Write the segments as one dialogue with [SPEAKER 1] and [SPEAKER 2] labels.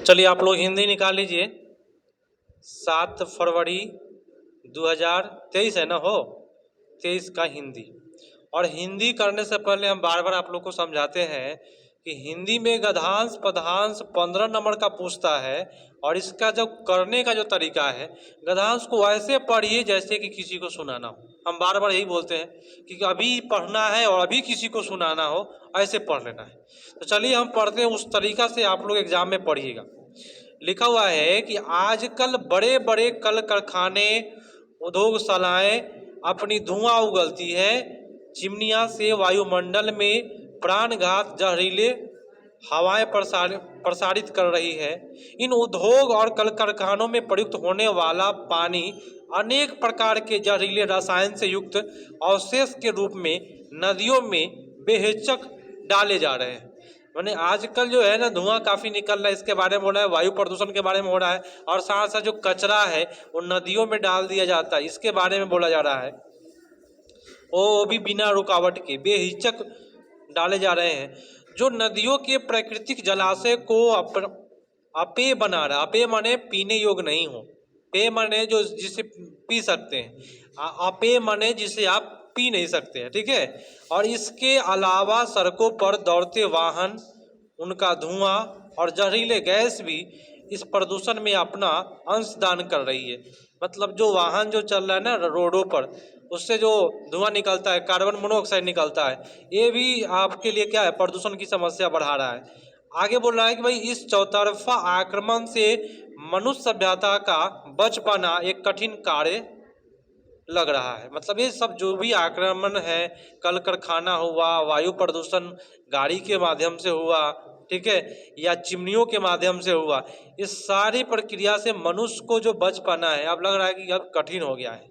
[SPEAKER 1] चलिए आप लोग हिंदी निकाल लीजिए। 7 फरवरी 2023 है ना, हो 23 का हिंदी। और हिंदी करने से पहले हम बार बार आप लोग को समझाते हैं कि हिंदी में गद्यांश पद्यांश 15 नंबर का पूछता है, और इसका जो करने का जो तरीका है, गद्यांश को ऐसे पढ़िए जैसे कि किसी को सुनाना हो। हम बार बार यही बोलते हैं कि अभी पढ़ना है और अभी किसी को सुनाना हो, ऐसे पढ़ लेना है। तो चलिए हम पढ़ते हैं, उस तरीका से आप लोग एग्जाम में पढ़िएगा। लिखा हुआ है कि आजकल बड़े बड़े कल कारखाने उद्योगशालाएं अपनी धुआं उगलती है, चिमनियां से वायुमंडल में प्राणघात जहरीले हवाएं प्रसारित कर रही है। इन उद्योग और कल कारखानों में प्रयुक्त होने वाला पानी अनेक प्रकार के जहरीले रसायन से युक्त अवशेष के रूप में नदियों में बेहिचक डाले जा रहे हैं। मैंने आजकल जो है ना धुआं काफ़ी निकल रहा है, इसके बारे में हो रहा है, वायु प्रदूषण के बारे में हो रहा है, और साथ साथ जो कचरा है वो नदियों में डाल दिया जाता है, इसके बारे में बोला जा रहा है। वो भी बिना रुकावट के बेहिचक डाले जा रहे हैं, जो नदियों के प्राकृतिक जलाशय को अपेय बना रहा है। अपेय माने पीने योग्य नहीं हो, पेय माने जो जिसे पी सकते हैं, अपेय माने जिसे आप पी नहीं सकते हैं, ठीक है। और इसके अलावा सड़कों पर दौड़ते वाहन, उनका धुआं और जहरीले गैस भी इस प्रदूषण में अपना अंशदान कर रही है। मतलब जो वाहन जो चल रहा है ना रोडों पर, उससे जो धुआं निकलता है, कार्बन मोनोऑक्साइड निकलता है, ये भी आपके लिए क्या है, प्रदूषण की समस्या बढ़ा रहा है। आगे बोल रहा है कि भाई इस चौतरफा आक्रमण से मनुष्य सभ्यता का बच पाना एक कठिन कार्य लग रहा है। मतलब ये सब जो भी आक्रमण है, कल कारखाना हुआ, वायु प्रदूषण गाड़ी के माध्यम से हुआ, ठीक है, या चिमनियों के माध्यम से हुआ, इस सारी प्रक्रिया से मनुष्य को जो बच पाना है अब लग रहा है कि अब कठिन हो गया है,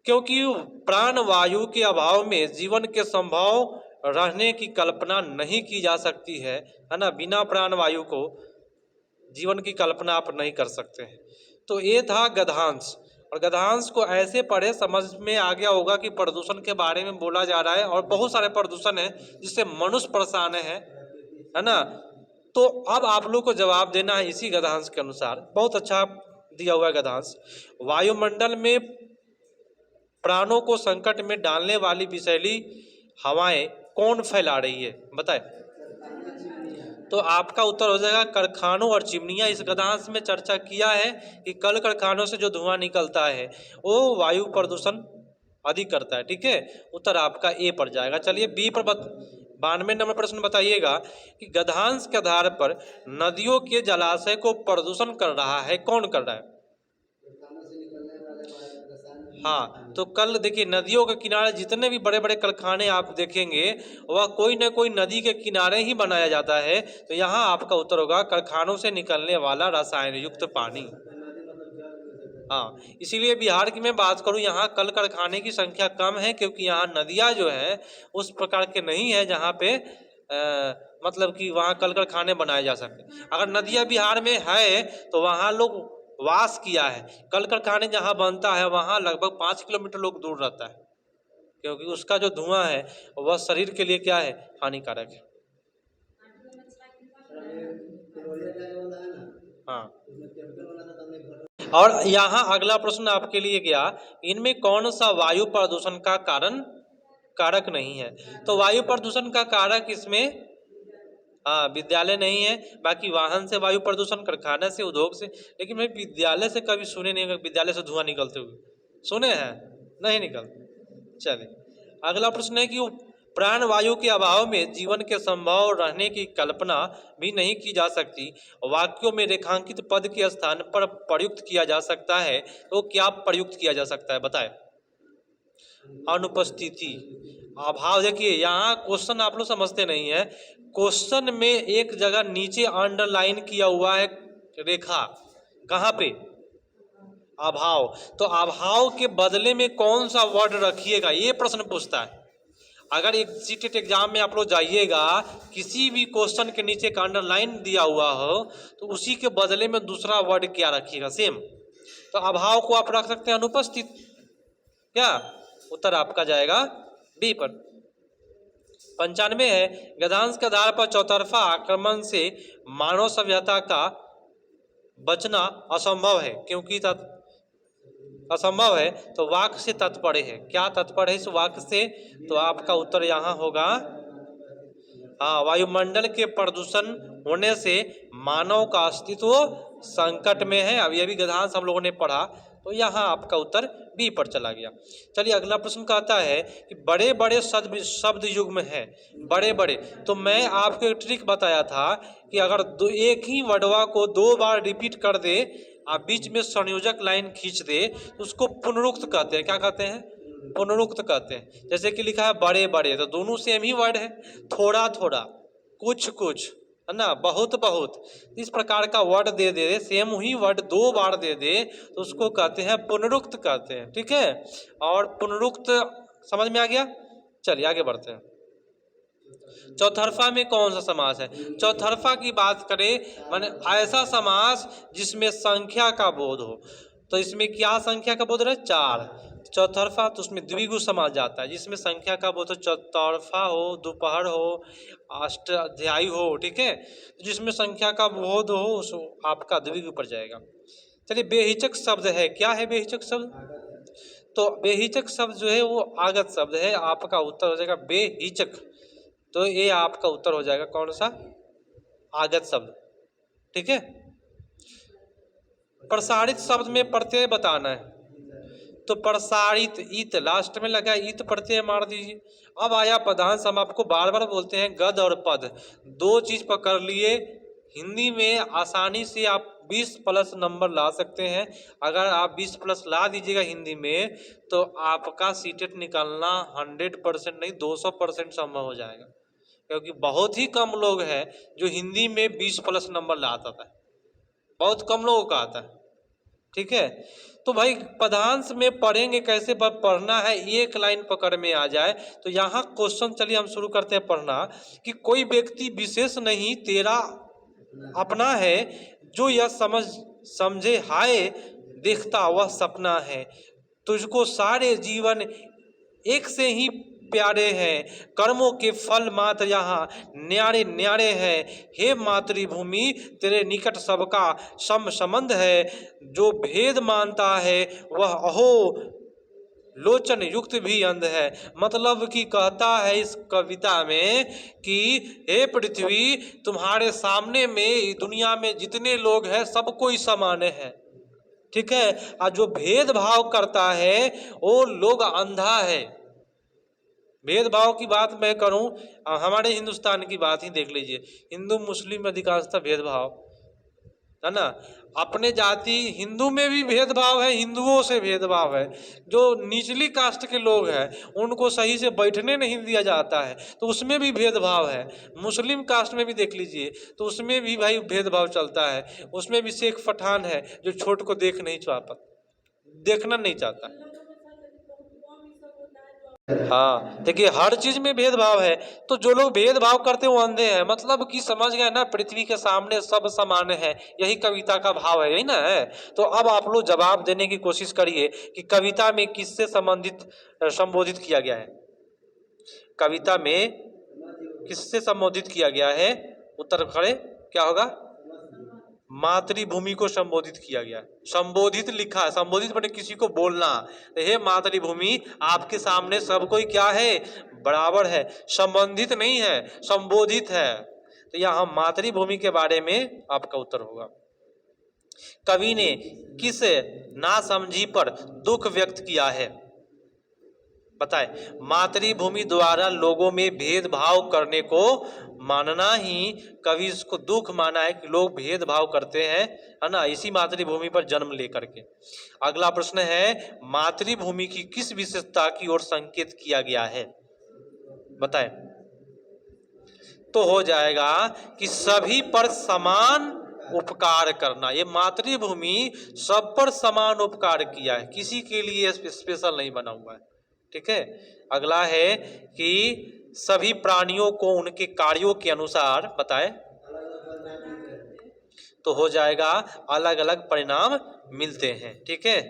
[SPEAKER 1] क्योंकि प्राण वायु के अभाव में जीवन के संभव रहने की कल्पना नहीं की जा सकती है ना। बिना प्राण वायु को जीवन की कल्पना आप नहीं कर सकते हैं। तो ये था गद्यांश, और गद्यांश को ऐसे पढ़े समझ में आ गया होगा कि प्रदूषण के बारे में बोला जा रहा है, और बहुत सारे प्रदूषण है जिससे मनुष्य परेशान है ना। तो अब आप लोग को जवाब देना है इसी गद्यांश के अनुसार। बहुत अच्छा दिया हुआ है गद्यांश। वायुमंडल में प्राणों को संकट में डालने वाली विषैली हवाएं कौन फैला रही है, बताए। तो आपका उत्तर हो जाएगा कारखानों और चिमनियां। इस गद्यांश में चर्चा किया है कि कल कारखानों से जो धुआं निकलता है वो वायु प्रदूषण अधिक करता है, ठीक है। उत्तर आपका ए पर जाएगा। चलिए बी पर 92 नंबर प्रश्न बताइएगा कि गद्यांश के आधार पर नदियों के जलाशय को प्रदूषण कर रहा है, कौन कर रहा है। हाँ, तो कल देखिए नदियों के किनारे जितने भी बड़े बड़े कारखाने आप देखेंगे वह कोई ना कोई नदी के किनारे ही बनाया जाता है। तो यहाँ आपका उत्तर होगा कारखानों से निकलने वाला रसायन युक्त पानी। हाँ, इसीलिए बिहार की मैं बात करूँ, यहाँ कल कारखाने की संख्या कम है, क्योंकि यहाँ नदियाँ जो है उस प्रकार के नहीं है जहाँ पे मतलब कि वहाँ कल कारखाने बनाए जा सके। अगर नदियाँ बिहार में है तो वहाँ लोग वास किया है। कल कारखाने जहाँ बनता है वहाँ लगभग 5 किलोमीटर लोग दूर रहता है, क्योंकि उसका जो धुआं है वह शरीर के लिए क्या है, हानिकारक है। हाँ, और यहाँ अगला प्रश्न आपके लिए गया, इनमें कौन सा वायु प्रदूषण का कारक नहीं है। तो वायु प्रदूषण का कारक इसमें हाँ विद्यालय नहीं है, बाकी वाहन से वायु प्रदूषण, कारखाने से, उद्योग से। लेकिन भाई विद्यालय से कभी सुने नहीं, विद्यालय से धुआं निकलते हुए सुने हैं, नहीं निकलते। चलिए अगला प्रश्न है कि प्राण वायु के अभाव में जीवन के संभव रहने की कल्पना भी नहीं की जा सकती। वाक्यों में रेखांकित पद के स्थान पर प्रयुक्त किया जा सकता है, तो क्या प्रयुक्त किया जा सकता है, बताए। अनुपस्थिति, अभाव। देखिए यहाँ क्वेश्चन आप लोग समझते नहीं है। क्वेश्चन में एक जगह नीचे अंडरलाइन किया हुआ है रेखा, कहाँ पे, अभाव। तो अभाव के बदले में कौन सा वर्ड रखिएगा, ये प्रश्न पूछता है। अगर एक सीटेट एग्जाम में आप लोग जाइएगा, किसी भी क्वेश्चन के नीचे का अंडरलाइन दिया हुआ हो तो उसी के बदले में दूसरा वर्ड क्या रखिएगा, सेम। तो अभाव को आप रख सकते हैं अनुपस्थित, क्या। उत्तर आपका जाएगा बी पर। 95 है, गद्यांश के आधार पर चौतरफा आक्रमण से मानव सभ्यता का बचना असंभव है, क्योंकि असंभव है तो वाक्य से तात्पर्य है। क्या तात्पर्य है इस वाक्य से? तो आपका उत्तर यहाँ होगा, हाँ, वायुमंडल के प्रदूषण होने से मानव का अस्तित्व संकट में है। अब ये भी गद्यांश हम लोगों ने पढ़ा, तो यहाँ आपका उत्तर बी पर चला गया। चलिए अगला प्रश्न कहता है कि बड़े बड़े शब्द युग्म है, बड़े बड़े। तो मैं आपको एक ट्रिक बताया था कि अगर एक ही वर्डवा को 2 बार रिपीट कर दे, आप बीच में संयोजक लाइन खींच दे, तो उसको पुनरुक्त कहते हैं। क्या कहते हैं? पुनरुक्त कहते हैं। जैसे कि लिखा है बड़े बड़े, तो दोनों सेम ही वर्ड है। थोड़ा थोड़ा, कुछ कुछ, है ना, बहुत बहुत, इस प्रकार का वर्ड दे दे, सेम ही वर्ड 2 बार दे दे, तो उसको कहते हैं पुनरुक्त कहते हैं। ठीक है, और पुनरुक्त समझ में आ गया। चलिए आगे बढ़ते हैं। चौतरफा में कौन सा समास है? चौतरफा की बात करें माने ऐसा समास जिसमें संख्या का बोध हो। तो इसमें क्या संख्या का बोध है? 4। चौतरफा तो उसमें द्विगु समास जाता है, जिसमें संख्या का बोध हो, चौतरफा हो, दोपहर हो, अष्टाध्यायी हो। ठीक है, जिसमें संख्या का बोध हो उस आपका द्विगु पर जाएगा। चलिए बेहिचक शब्द है, क्या है बेहिचक शब्द? तो बेहिचक शब्द जो है वो आगत शब्द है। आपका उत्तर हो जाएगा बेहिचक। तो ये आपका उत्तर हो जाएगा कौन सा? आगत शब्द। ठीक है, प्रसारित शब्द में प्रत्यय बताना है। तो प्रसारित, ईत लास्ट में लगा, ईत प्रत्यय मार दीजिए। अब आया पदांश। हम आपको बार बार बोलते हैं गद और पद, 2 चीज पकड़ लिए। हिंदी में आसानी से आप 20+ नंबर ला सकते हैं। अगर आप 20+ ला दीजिएगा हिंदी में, तो आपका सीटेट निकालना 100% नहीं 200% संभव हो जाएगा, क्योंकि बहुत ही कम लोग हैं जो हिंदी में 20+ नंबर लाता था। बहुत कम लोगों का आता है। ठीक है, तो भाई पदांश में पढ़ेंगे कैसे? पढ़ना है एक लाइन पकड़ में आ जाए। तो यहाँ क्वेश्चन, चलिए हम शुरू करते हैं पढ़ना कि कोई व्यक्ति विशेष नहीं तेरा अपना है, जो यह समझे हाय देखता वह सपना है, तुझको सारे जीवन एक से ही प्यारे हैं, कर्मों के फल मात्र यहाँ न्यारे न्यारे हैं। हे मातृभूमि तेरे निकट सबका संबंध है, जो भेद मानता है वह अहो लोचन युक्त भी अंध है। मतलब कि कहता है इस कविता में कि हे पृथ्वी, तुम्हारे सामने में दुनिया में जितने लोग हैं सब कोई समान है। ठीक है, और जो भेदभाव करता है वो लोग अंधा है। भेदभाव की बात मैं करूं, हमारे हिंदुस्तान की बात ही देख लीजिए। हिंदू मुस्लिम में अधिकांशतः भेदभाव है ना। अपने जाति हिंदू में भी भेदभाव है, हिंदुओं से भेदभाव है। जो निचली कास्ट के लोग हैं उनको सही से बैठने नहीं दिया जाता है, तो उसमें भी भेदभाव है। मुस्लिम कास्ट में भी देख लीजिए, तो उसमें भी भाई भेदभाव चलता है। उसमें भी शेख पठान है जो छोट को देखना नहीं चाहता। हाँ, देखिए हर चीज में भेदभाव है। तो जो लोग भेदभाव करते हैं वो अंधे हैं। मतलब कि समझ गए ना, पृथ्वी के सामने सब समान है, यही कविता का भाव है, यही ना है। तो अब आप लोग जवाब देने की कोशिश करिए कि कविता में किससे संबोधित किया गया है। कविता में किससे संबोधित किया गया है? उत्तर करें, क्या होगा? मातृभूमि को संबोधित किया गया। संबोधित लिखा है, संबोधित मतलब किसी को बोलना। हे मातृभूमि, आपके सामने सब कोई क्या है? बराबर है, संबंधित नहीं है, संबोधित है। तो यहाँ मातृभूमि के बारे में आपका उत्तर होगा। कवि ने किस नासमझी पर दुख व्यक्त किया है? बताए। मातृभूमि द्वारा लोगों में भेदभाव करने को मानना ही कवि इसको दुख माना है कि लोग भेदभाव करते हैं, है ना, इसी मातृभूमि पर जन्म लेकर के। अगला प्रश्न है, मातृभूमि की किस विशेषता की ओर संकेत किया गया है? बताएं। तो हो जाएगा कि सभी पर समान उपकार करना। ये मातृभूमि सब पर समान उपकार किया है, किसी के लिए स्पेशल नहीं बना हुआ है। ठीक है, अगला है कि सभी प्राणियों को उनके कार्यों के अनुसार बताएं। तो हो जाएगा अलग अलग परिणाम मिलते हैं। ठीक है,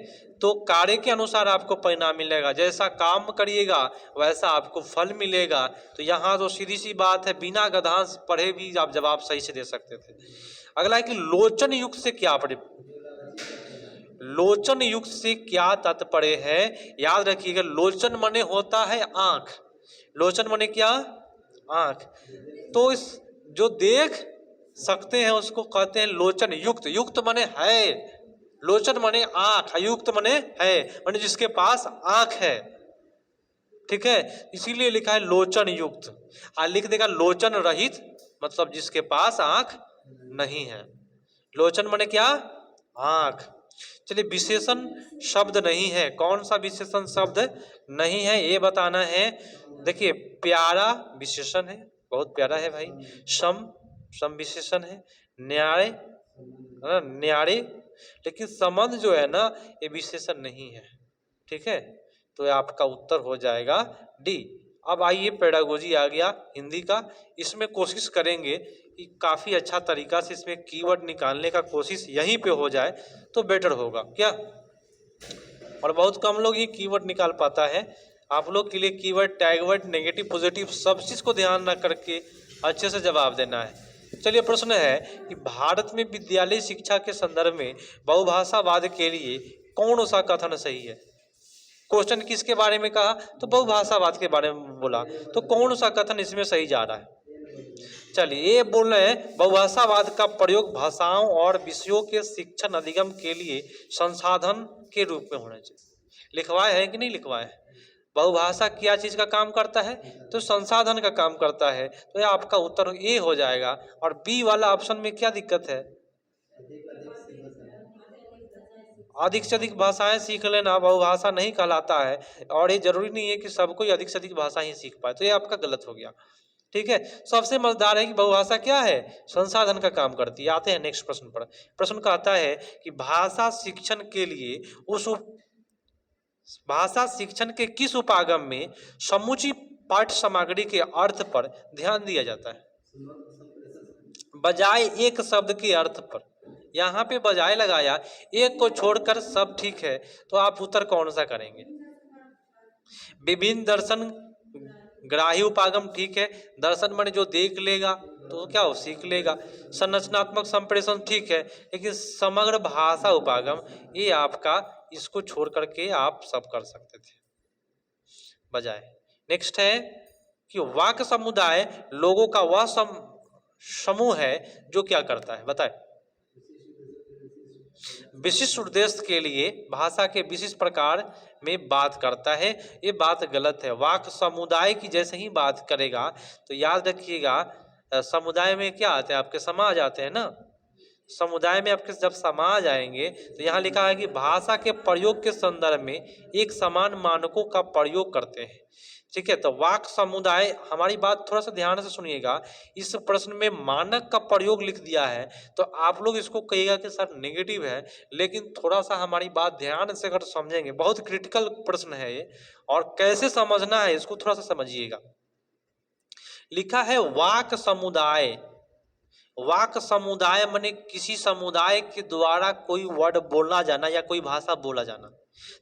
[SPEAKER 1] तो कार्य के अनुसार आपको परिणाम मिलेगा, जैसा काम करिएगा वैसा आपको फल मिलेगा। तो यहाँ तो सीधी सी बात है, बिना गधांश पढ़े भी आप जवाब सही से दे सकते थे। अगला है कि लोचन युक्त से क्या लोचन युक्त से क्या तात्पर्य है? याद रखिएगा, लोचन माने होता है आंख। लोचन माने क्या? आंख। तो इस जो देख सकते हैं उसको कहते हैं लोचन युक्त। युक्त माने है, लोचन माने आंख, युक्त माने है, माने जिसके पास आंख है। ठीक है, इसीलिए लिखा है लोचन युक्त। लिख देगा लोचन रहित, मतलब जिसके पास आंख नहीं है। लोचन माने क्या? आंख। चलिए, विशेषण शब्द नहीं है, कौन सा विशेषण शब्द नहीं है ये बताना है। देखिए, प्यारा विशेषण है, बहुत प्यारा है भाई। सम विशेषण है। न्यारे, न्यारे, लेकिन संबंध जो है ना ये विशेषण नहीं है। ठीक है, तो ये आपका उत्तर हो जाएगा डी। अब आइए, पेडागोजी आ गया हिंदी का। इसमें कोशिश करेंगे कि काफ़ी अच्छा तरीका से इसमें कीवर्ड निकालने का कोशिश यहीं पे हो जाए तो बेटर होगा क्या। और बहुत कम लोग ही कीवर्ड निकाल पाता है। आप लोग के लिए कीवर्ड, टैगवर्ड, नेगेटिव, पॉजिटिव सब चीज़ को ध्यान रख करके अच्छे से जवाब देना है। चलिए, प्रश्न है कि भारत में विद्यालय शिक्षा के संदर्भ में बहुभाषावाद के लिए कौन सा कथन सही है? क्वेश्चन किसके बारे में कहा? तो बहुभाषावाद के बारे में बोला, तो कौन सा कथन इसमें सही जा रहा है? चलिए, ये बोल रहे हैं बहुभाषावाद का प्रयोग भाषाओं और विषयों के शिक्षण अधिगम के लिए संसाधन के रूप में होना चाहिए। लिखवाए है कि नहीं लिखवाए है? बहुभाषा क्या चीज का काम करता है? तो संसाधन का काम करता है। तो ये आपका उत्तर ए हो जाएगा। और बी वाला ऑप्शन में क्या दिक्कत है? अधिक से अधिक भाषाएं सीख लेना बहुभाषा नहीं कहलाता है, और ये जरूरी नहीं है कि सबको ही अधिक से अधिक भाषा ही सीख पाए। तो ये आपका गलत हो गया। ठीक है, सबसे मजेदार है कि बहुभाषा क्या है? संसाधन का काम करती है। आते हैं नेक्स्ट प्रश्न पर। प्रश्न कहता है कि भाषा शिक्षण के लिए भाषा शिक्षण के किस उपागम में समूची पाठ्य सामग्री के अर्थ पर ध्यान दिया जाता है, बजाय एक शब्द के अर्थ पर? यहाँ पे बजाय लगाया, एक को छोड़कर सब ठीक है, तो आप उत्तर कौन सा करेंगे? विभिन्न दर्शन ग्राही उपागम ठीक है, दर्शन माने जो देख लेगा तो क्या हो, सीख लेगा। संरचनात्मक संप्रेषण ठीक है, लेकिन समग्र भाषा उपागम ये आपका, इसको छोड़ करके आप सब कर सकते थे बजाय। नेक्स्ट है कि वाक्य समुदाय लोगों का वह समूह है जो क्या करता है, बताए? विशिष्ट उद्देश्य के लिए भाषा के विशिष्ट प्रकार में बात करता है। ये बात गलत है। वाक्य समुदाय की जैसे ही बात करेगा तो याद रखिएगा, समुदाय में क्या आते हैं आपके? समाज आते हैं ना। समुदाय में आपके जब समाज आएंगे तो यहाँ लिखा है कि भाषा के प्रयोग के संदर्भ में एक समान मानकों का प्रयोग करते हैं। ठीक है, तो वाक समुदाय, हमारी बात थोड़ा सा ध्यान से सुनिएगा। इस प्रश्न में मानक का प्रयोग लिख दिया है, तो आप लोग इसको कहिएगा कि सर नेगेटिव है, लेकिन थोड़ा सा हमारी बात ध्यान से अगर समझेंगे, बहुत क्रिटिकल प्रश्न है ये, और कैसे समझना है इसको थोड़ा सा समझिएगा। लिखा है वाक समुदाय। वाक समुदाय माने किसी समुदाय के द्वारा कोई वर्ड बोला जाना या कोई भाषा बोला जाना।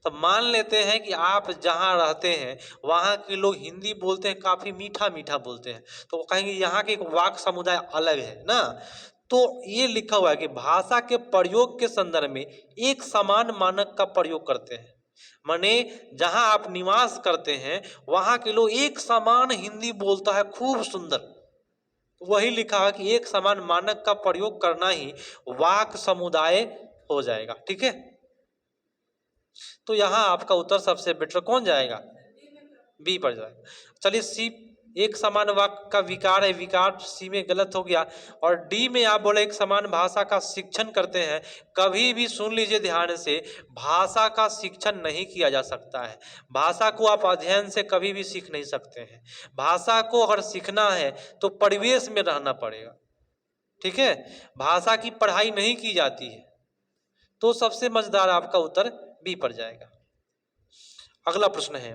[SPEAKER 1] तो मान लेते हैं कि आप जहाँ रहते हैं वहाँ के लोग हिंदी बोलते हैं, काफ़ी मीठा मीठा बोलते हैं, तो वो कहेंगे यहाँ के एक वाक समुदाय अलग है ना। तो ये लिखा हुआ है कि भाषा के प्रयोग के संदर्भ में एक समान मानक का प्रयोग करते हैं, माने जहाँ आप निवास करते हैं वहाँ के लोग एक समान हिंदी बोलता है, खूब सुंदर। वही लिखा है कि एक समान मानक का प्रयोग करना ही वाक समुदाय हो जाएगा। ठीक है, तो यहाँ आपका उत्तर सबसे बेटर कौन जाएगा? बी पर जाएगा। चलिए, सी एक समान वाक्य का विकार है, विकार सी में गलत हो गया। और डी में आप बोले एक समान भाषा का शिक्षण करते हैं। कभी भी सुन लीजिए ध्यान से, भाषा का शिक्षण नहीं किया जा सकता है। भाषा को आप अध्ययन से कभी भी सीख नहीं सकते हैं। भाषा को अगर सीखना है तो परिवेश में रहना पड़ेगा। ठीक है, भाषा की पढ़ाई नहीं की जाती है। तो सबसे मजेदार आपका उत्तर बी पर जाएगा। अगला प्रश्न है।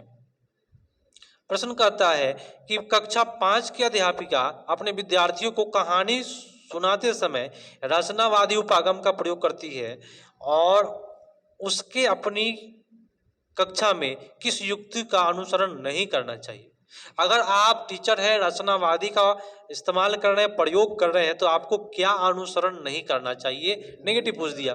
[SPEAKER 1] प्रश्न कहता है कि कक्षा 5 की अध्यापिका अपने विद्यार्थियों को कहानी सुनाते समय रचनावादी उपागम का प्रयोग करती है, और उसके अपनी कक्षा में किस युक्ति का अनुसरण नहीं करना चाहिए। अगर आप टीचर हैं, रचनावादी का इस्तेमाल कर रहे हैं, प्रयोग कर रहे हैं, तो आपको क्या अनुसरण नहीं करना चाहिए? नेगेटिव पूछ दिया।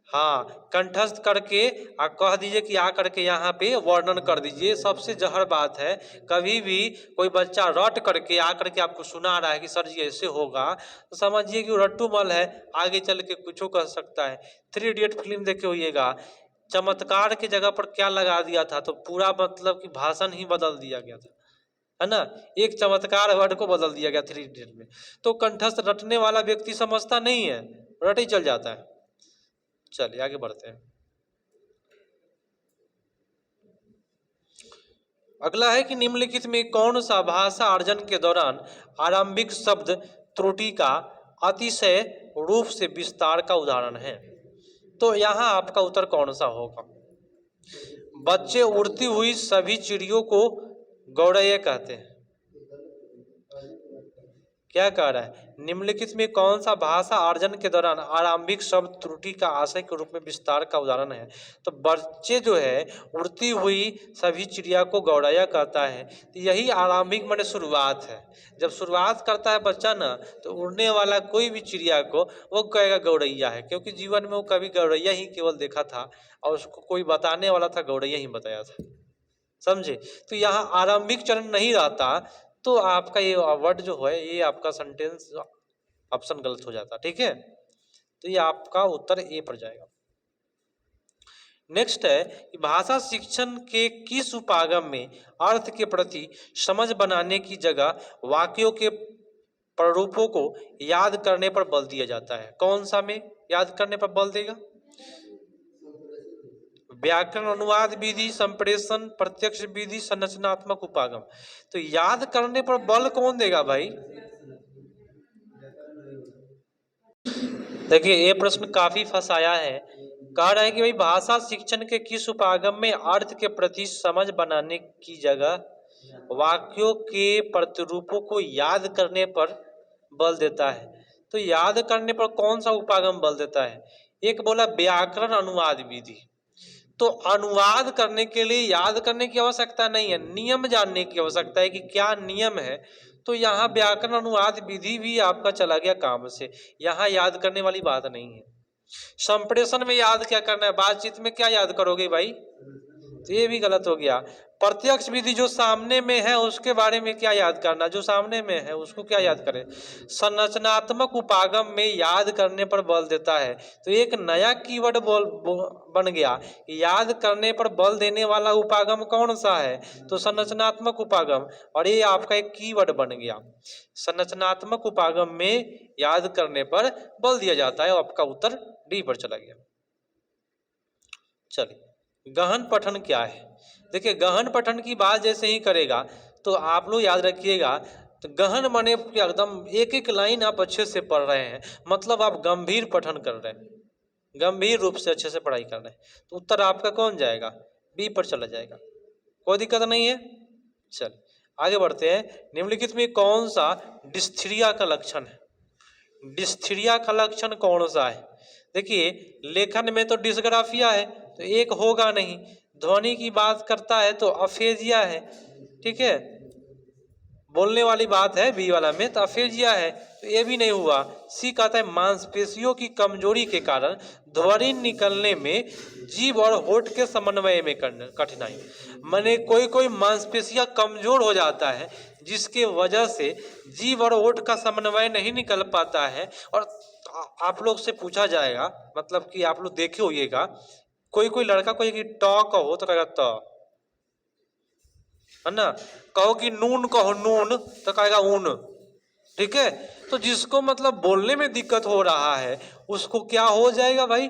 [SPEAKER 1] हाँ, कंठस्थ करके कह दीजिए कि आ करके यहाँ पे वर्णन कर दीजिए। सबसे जहर बात है, कभी भी कोई बच्चा रट करके आ करके आपको सुना रहा है कि सर जी ऐसे होगा, तो समझिए कि वो रट्टूमल है, आगे चल के कुछ कर सकता है। 3 इडियट फिल्म देखे होइएगा, चमत्कार की जगह पर क्या लगा दिया था, तो पूरा मतलब कि भाषण ही बदल दिया गया था, है ना। एक चमत्कार वर्ड को बदल दिया गया 3 इडियट में। तो कंठस्थ रटने वाला व्यक्ति समझता नहीं है, रट ही चल जाता है। चलिए आगे बढ़ते हैं। अगला है कि निम्नलिखित में कौन सा भाषा अर्जन के दौरान आरंभिक शब्द त्रुटि का अतिशय रूप से विस्तार का उदाहरण है? तो यहाँ आपका उत्तर कौन सा होगा? बच्चे उड़ती हुई सभी चिड़ियों को गौरैया कहते हैं। क्या कह रहा है? निम्नलिखित में कौन सा भाषा अर्जन के दौरान आरंभिक शब्द त्रुटि का आशय के रूप में विस्तार का उदाहरण है? तो बच्चे जो है उड़ती हुई सभी चिड़िया को गौरैया कहता है, तो यही आरंभिक माने शुरुआत है। जब शुरुआत करता है बच्चा ना, तो उड़ने वाला कोई भी चिड़िया को वो कहेगा गौरैया है, क्योंकि जीवन में वो कभी गौरैया ही केवल देखा था और उसको कोई बताने वाला था, गौरैया ही बताया था। समझे? तो यहाँ आरंभिक चरण नहीं रहता, तो आपका ये वर्ड जो है, ये आपका सेंटेंस ऑप्शन गलत हो जाता। ठीक है, तो ये आपका उत्तर ए पर जाएगा। नेक्स्ट है कि भाषा शिक्षण के किस उपागम में अर्थ के प्रति समझ बनाने की जगह वाक्यों के प्रारूपों को याद करने पर बल दिया जाता है? कौन सा में याद करने पर बल देगा? व्याकरण, अनुवाद विधि, संप्रेषण, प्रत्यक्ष विधि, संरचनात्मक उपागम। तो याद करने पर बल कौन देगा भाई? देखिए ये प्रश्न काफी फंसाया है। कह रहा है कि भाई भाषा शिक्षण के किस उपागम में अर्थ के प्रति समझ बनाने की जगह वाक्यों के प्रतिरूपों को याद करने पर बल देता है। तो याद करने पर कौन सा उपागम बल देता है? एक बोला व्याकरण, अनुवाद विधि। तो अनुवाद करने के लिए याद करने की आवश्यकता नहीं है, नियम जानने की आवश्यकता है कि क्या नियम है। तो यहाँ व्याकरण, अनुवाद विधि भी आपका चला गया काम से, यहाँ याद करने वाली बात नहीं है। संप्रेषण में याद क्या करना है? बातचीत में क्या याद करोगे भाई? तो ये भी गलत हो गया। प्रत्यक्ष विधि, जो सामने में है उसके बारे में क्या याद करना, जो सामने में है उसको क्या याद करें। संरचनात्मक उपागम में याद करने पर बल देता है। तो एक नया कीवर्ड बन गया, याद करने पर बल देने वाला उपागम कौन सा है? तो संरचनात्मक उपागम। और ये आपका एक कीवर्ड बन गया, संरचनात्मक उपागम में याद करने पर बल दिया जाता है। आपका उत्तर डी पर चला गया। चलिए, गहन पठन क्या है? देखिए गहन पठन की बात जैसे ही करेगा तो आप लोग याद रखिएगा, तो गहन माने एकदम एक एक लाइन आप अच्छे से पढ़ रहे हैं, मतलब आप गंभीर पठन कर रहे हैं, गंभीर रूप से अच्छे से पढ़ाई कर रहे हैं। तो उत्तर आपका कौन जाएगा? बी पर चला जाएगा, कोई दिक्कत नहीं है। चल आगे बढ़ते हैं। निम्नलिखित में कौन सा डिस्थीरिया का लक्षण है? डिस्थीरिया का लक्षण कौन सा है? देखिए लेखन में तो डिस्ग्राफिया है, तो एक होगा नहीं। ध्वनि की बात करता है तो अफेजिया है। ठीक है, बोलने वाली बात है बी वाला में, तो अफेजिया है, तो ये भी नहीं हुआ। सी कहता है मांसपेशियों की कमजोरी के कारण ध्वनि निकलने में जीभ और होठ के समन्वय में कठिनाई। माने कोई कोई मांसपेशियां कमजोर हो जाता है, जिसके वजह से जीभ और होठ का समन्वय नहीं निकल पाता है। और आप लोग से पूछा जाएगा, मतलब कि आप लोग देखे होइएगा, कोई कोई लड़का को कि ट कहो तो कहेगा त, है ना। कहो कि नून कहो नून तो कहेगा ऊन। ठीक है, तो जिसको मतलब बोलने में दिक्कत हो रहा है उसको क्या हो जाएगा भाई?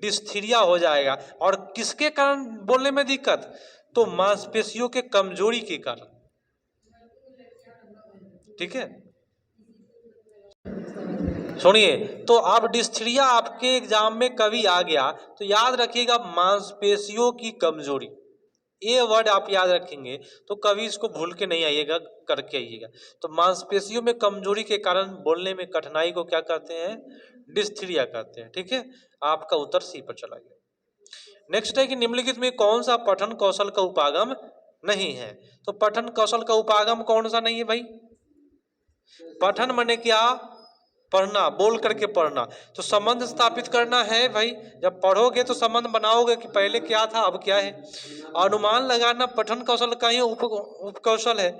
[SPEAKER 1] डिस्थीरिया हो जाएगा। और किसके कारण बोलने में दिक्कत? तो मांसपेशियों के कमजोरी के कारण। ठीक है, सुनिए, तो अब डिस्थीरिया आपके एग्जाम में कभी आ गया तो याद रखिएगा मांसपेशियों की कमजोरी, ये वर्ड आप याद रखेंगे तो कभी इसको भूल के नहीं आइएगा, करके आइएगा। तो मांसपेशियों में कमजोरी के कारण बोलने में कठिनाई को क्या कहते हैं? डिस्थीरिया कहते हैं। ठीक है, आपका उत्तर सी पर चला गया। नेक्स्ट है कि निम्नलिखित में कौन सा पठन कौशल का उपागम नहीं है? तो पठन कौशल का उपागम कौन सा नहीं है भाई? पठन माने क्या? पढ़ना, बोल करके पढ़ना। तो संबंध स्थापित करना है भाई, जब पढ़ोगे तो संबंध बनाओगे कि पहले क्या था अब क्या है। अनुमान लगाना पठन कौशल का ही उपकौशल है।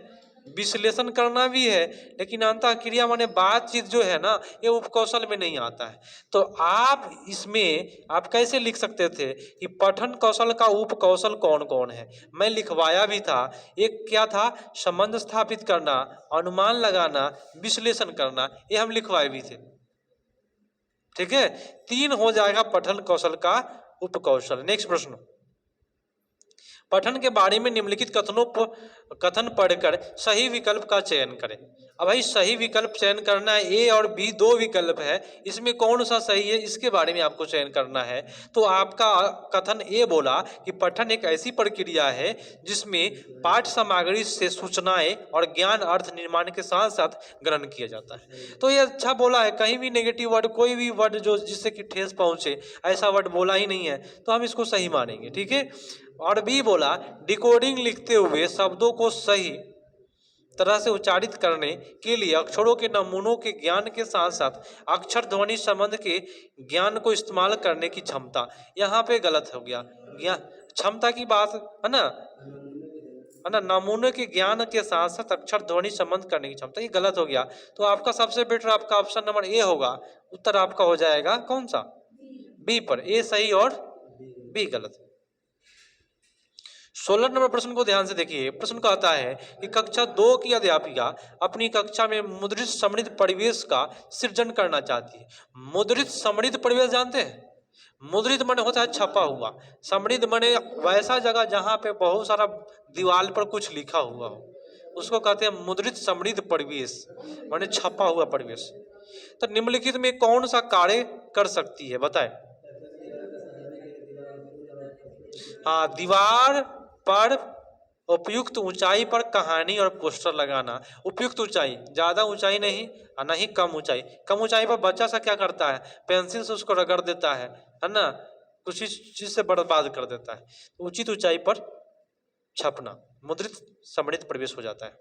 [SPEAKER 1] विश्लेषण करना भी है, लेकिन अंतः क्रिया माने बातचीत जो है ना, ये उपकौशल में नहीं आता है। तो आप इसमें आप कैसे लिख सकते थे कि पठन कौशल का उपकौशल कौन कौन है? मैं लिखवाया भी था। एक क्या था? संबंध स्थापित करना, अनुमान लगाना, विश्लेषण करना, ये हम लिखवाए भी थे। ठीक है, 3 हो जाएगा पठन कौशल का उपकौशल। नेक्स्ट प्रश्न, पठन के बारे में निम्नलिखित कथन पढ़कर सही विकल्प का चयन करें। अब भाई सही विकल्प चयन करना है, ए और बी 2 विकल्प है, इसमें कौन सा सही है इसके बारे में आपको चयन करना है। तो आपका कथन ए बोला कि पठन एक ऐसी प्रक्रिया है जिसमें पाठ्य सामग्री से सूचनाएं और ज्ञान अर्थ निर्माण के साथ साथ ग्रहण किया जाता है। तो ये अच्छा बोला है, कहीं भी नेगेटिव वर्ड, कोई भी वर्ड जो जिससे कि ठेस पहुंचे, ऐसा वर्ड बोला ही नहीं है, तो हम इसको सही मानेंगे। ठीक है, और बी बोला डिकोडिंग लिखते हुए शब्दों को सही तरह से उच्चारित करने के लिए अक्षरों के नमूनों के ज्ञान के साथ साथ अक्षर ध्वनि संबंध के ज्ञान को इस्तेमाल करने की क्षमता। यहाँ पे गलत हो गया, ज्ञान क्षमता की बात है ना, नमूने के ज्ञान के साथ साथ अक्षर ध्वनि संबंध करने की क्षमता, ये गलत हो गया। तो आपका सबसे बेटर आपका ऑप्शन नंबर ए होगा। उत्तर आपका हो जाएगा कौन सा? बी पर। ए सही और बी गलत। 16 नंबर प्रश्न को ध्यान से देखिए। प्रश्न कहता है कि कक्षा 2 की अध्यापिका अपनी कक्षा में मुद्रित समृद्ध परिवेश का सृजन करना चाहती है। मुद्रित समृद्ध परिवेश जानते हैं? मुद्रित माने होता है छपा हुआ, समृद्ध माने वैसा जगह जहां पे बहुत सारा दीवार पर कुछ लिखा हुआ हो, उसको कहते हैं मुद्रित समृद्ध परिवेश, माने छपा हुआ परिवेश। तो निम्नलिखित में कौन सा कार्य कर सकती है, बताए? हाँ, दीवार पर उपयुक्त ऊंचाई पर कहानी और पोस्टर लगाना। उपयुक्त ऊंचाई, ज्यादा ऊंचाई नहीं और नहीं कम ऊंचाई। कम ऊंचाई पर बच्चा सा क्या करता है? पेंसिल से उसको रगड़ देता है ना, कुछ चीज से बर्बाद कर देता है। उचित ऊंचाई पर छपना, मुद्रित समृद्ध प्रवेश हो जाता है।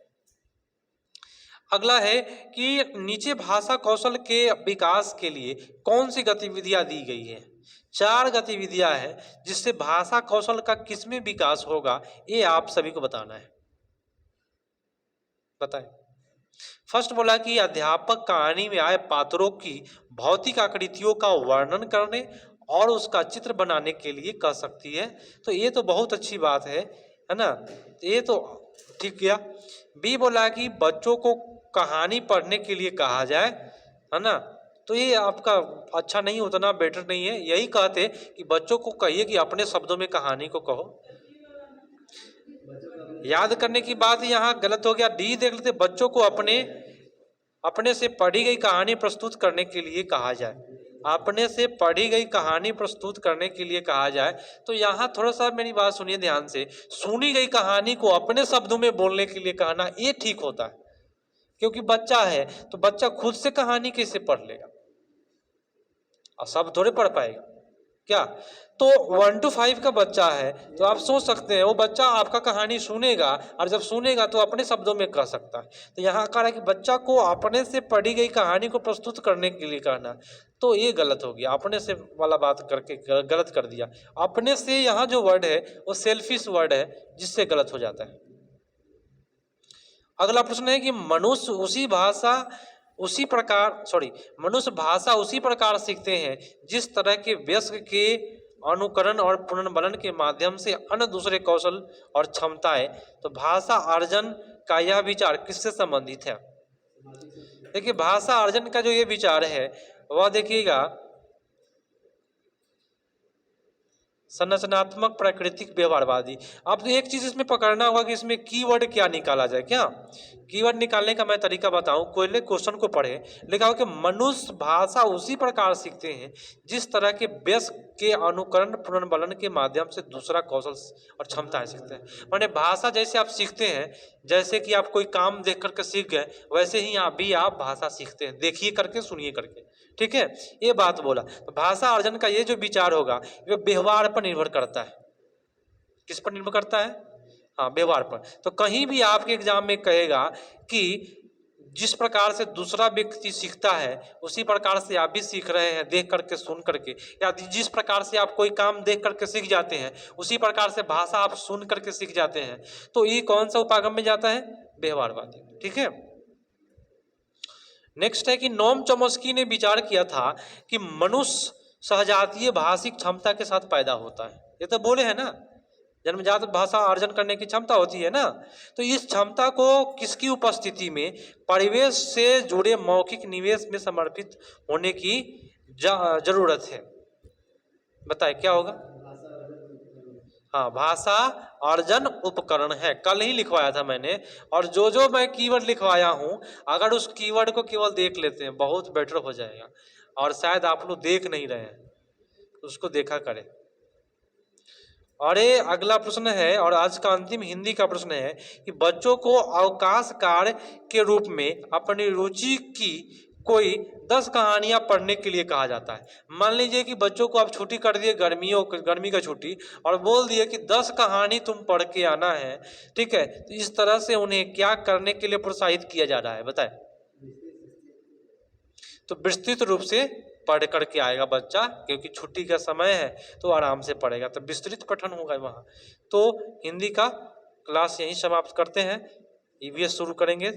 [SPEAKER 1] अगला है कि नीचे भाषा कौशल के विकास के लिए कौन सी गतिविधियां दी गई है? 4 गतिविधियां हैं जिससे भाषा कौशल का किसमें विकास होगा, ये आप सभी को बताना है। बताएं। फर्स्ट बोला कि अध्यापक कहानी में आए पात्रों की भौतिक आकृतियों का वर्णन करने और उसका चित्र बनाने के लिए कह सकती है। तो ये तो बहुत अच्छी बात है ना, ये तो ठीक किया। बी बोला कि बच्चों को कहानी पढ़ने के लिए कहा जाए, है ना, तो ये आपका अच्छा नहीं, उतना बेटर नहीं है। यही कहते कि बच्चों को कहिए कि अपने शब्दों में कहानी को कहो। याद करने की बात यहाँ गलत हो गया। डी देख लेते, बच्चों को अपने से पढ़ी गई कहानी प्रस्तुत करने के लिए कहा जाए। अपने से पढ़ी गई कहानी प्रस्तुत करने के लिए कहा जाए। तो यहाँ थोड़ा सा मेरी बात सुनिए ध्यान से। सुनी गई कहानी को अपने शब्दों में बोलने के लिए कहना, ये ठीक होता है, क्योंकि बच्चा है तो बच्चा खुद से कहानी कैसे पढ़ लेगा, और सब थोड़े पढ़ पाएगा क्या? तो 1 to 5 का बच्चा है, तो आप सोच सकते हैं वो बच्चा आपका कहानी सुनेगा, और जब सुनेगा तो अपने शब्दों में कह सकता है। तो यहाँ कह रहा है कि बच्चा को अपने से पढ़ी गई कहानी को प्रस्तुत करने के लिए कहना, तो ये गलत हो गया। अपने से वाला बात करके गलत कर दिया। अपने से यहाँ जो वर्ड है वो सेल्फिश वर्ड है, जिससे गलत हो जाता है। अगला प्रश्न है कि मनुष्य भाषा उसी प्रकार सीखते हैं जिस तरह के वयस्क के अनुकरण और पुनर्बलन के माध्यम से अन्य दूसरे कौशल और क्षमताएं। तो भाषा अर्जन का यह विचार किससे संबंधित है? देखिए, भाषा अर्जन का जो ये विचार है वह देखिएगा संरचनात्मक प्राकृतिक व्यवहारवादी। अब तो एक चीज इसमें पकड़ना होगा कि इसमें कीवर्ड क्या निकाला जाए। क्या कीवर्ड निकालने का मैं तरीका बताऊं, कोयले क्वेश्चन को पढ़े, लिखा हो कि मनुष्य भाषा उसी प्रकार सीखते हैं जिस तरह के वयस्क के अनुकरण पुनर्बलन के माध्यम से दूसरा कौशल और क्षमताएं सीखते हैं। माने भाषा जैसे आप सीखते हैं, जैसे कि आप कोई काम देख करके सीख गए, वैसे ही आप भाषा सीखते हैं, देखिए करके, सुनिए करके। ठीक है, ये बात बोला। तो भाषा अर्जन का ये जो विचार होगा ये व्यवहार पर निर्भर करता है। किस पर निर्भर करता है? हाँ, व्यवहार पर। तो कहीं भी आपके एग्जाम में कहेगा कि जिस प्रकार से दूसरा व्यक्ति सीखता है उसी प्रकार से आप भी सीख रहे हैं, देख करके, सुन करके, या जिस प्रकार से आप कोई काम देख करके सीख जाते हैं उसी प्रकार से भाषा आप सुन करके सीख जाते हैं। तो ये कौन सा उपागम में जाता है? व्यवहारवादी। ठीक है, नेक्स्ट है कि नोम चॉम्स्की ने विचार किया था कि मनुष्य सहजातीय भाषिक क्षमता के साथ पैदा होता है। ये तो बोले हैं ना, जन्मजात भाषा अर्जन करने की क्षमता होती है ना। तो इस क्षमता को किसकी उपस्थिति में? परिवेश से जुड़े मौखिक निवेश में समर्पित होने की जरूरत है। बताए क्या होगा? हाँ, भाषा अर्जन उपकरण है। कल ही लिखवाया था मैंने, और जो मैं कीवर्ड लिखवाया हूँ, अगर उस कीवर्ड को केवल देख लेते हैं बहुत बेटर हो जाएगा। और शायद आप लोग देख नहीं रहे हैं, उसको देखा करें। और ये अगला प्रश्न है, और आज का अंतिम हिंदी का प्रश्न है कि बच्चों को अवकाश कार्य के रूप में अपनी रुचि की कोई 10 कहानियां पढ़ने के लिए कहा जाता है। मान लीजिए कि बच्चों को आप छुट्टी कर दिए, गर्मी का छुट्टी, और बोल दिए कि 10 कहानी तुम पढ़ के आना है। ठीक है, तो इस तरह से उन्हें क्या करने के लिए प्रोत्साहित किया जा रहा है? बताए। तो विस्तृत रूप से पढ़ करके आएगा बच्चा, क्योंकि छुट्टी का समय है तो आराम से पढ़ेगा, तो विस्तृत पठन होगा वहाँ। तो हिंदी का क्लास यहीं समाप्त करते हैं, ईवीएस शुरू करेंगे।